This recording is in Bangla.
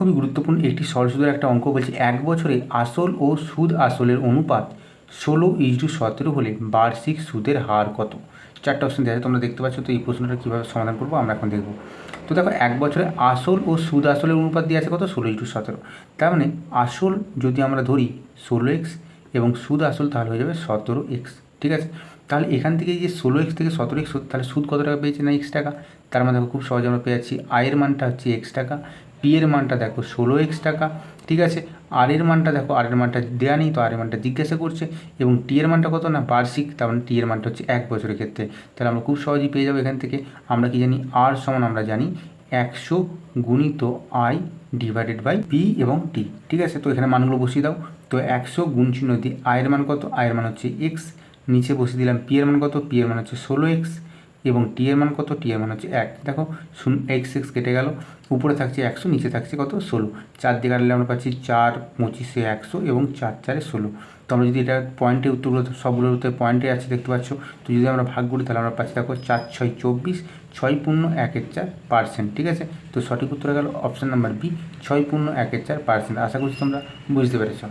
খুবই গুরুত্বপূর্ণ একটি সরল সুদের একটা অঙ্ক বলছে, এক বছরে আসল ও সুদ আসলের অনুপাত 16:17 হলে বার্ষিক সুদের হার কত? চারটা অপশন দেওয়া আছে, তোমরা দেখতে পাচ্ছ। তো এই প্রশ্নটা কীভাবে সমাধান করবো আমরা এখন দেখব। তো দেখো, এক বছরে আসল ও সুদ আসলের অনুপাত দিয়ে আছে কত? 16:17। তার মানে আসল যদি আমরা ধরি 16x এবং সুদ আসল তাহলে হয়ে যাবে 17x। ঠিক আছে, তাহলে এখান থেকে যে 16x থেকে 17x, তাহলে সুদ কত টাকা পেয়েছে? না, x টাকা। তার মানে দেখো খুব সহজে আমরা পেয়ে যাচ্ছি আয়ের মানটা হচ্ছে x টাকা, পি এর মানটা দেখো 16x টাকা। ঠিক আছে, আর এর মানটা দেখো, আর এর মানটা দেওয়া নেই, তো আর এর মানটা জিজ্ঞাসা করছে। এবং টি এর মানটা কত? না, বার্ষিক। তার মানে টি এর মানটা হচ্ছে 1 বছরের ক্ষেত্রে। তাহলে আমরা খুব সহজেই পেয়ে যাবো এখান থেকে। আমরা কি জানি? আর সমান আমরা জানি 100 গুণিত আই ডিভাইডেড বাই পি এবং টি। ঠিক আছে, তো এখানে মানগুলো বসিয়ে দাও। তো 100 গুণ চিহ্ন দিয়ে আয়ের মান কত? আয়ের মান হচ্ছে এক্স। নিচে বসিয়ে দিলাম পি এর মান কত? পি এর মান হচ্ছে 16x। এবং টি এর মান কত? টি এর মান হচ্ছে 1। দেখো এক্স এক্স কেটে গেল, উপরে থাকছে 100, নিচে থাকছে কত? 16। 4 দিয়ে কাটলে আমরা পাচ্ছি 4 25 100 এবং 4 4 16। তো আমরা যদি এটা পয়েন্টে উত্তরগুলো সবগুলোর উত্তর পয়েন্টে আছে দেখতে পাচ্ছ। তো যদি আমরা ভাগ করি তাহলে আমরা পাচ্ছি দেখো 4 6 24, 6.14%। ঠিক আছে, তো সঠিক উত্তর গেল অপশান নাম্বার বি, 6.14%। আশা করছি তোমরা বুঝতে পেরেছ।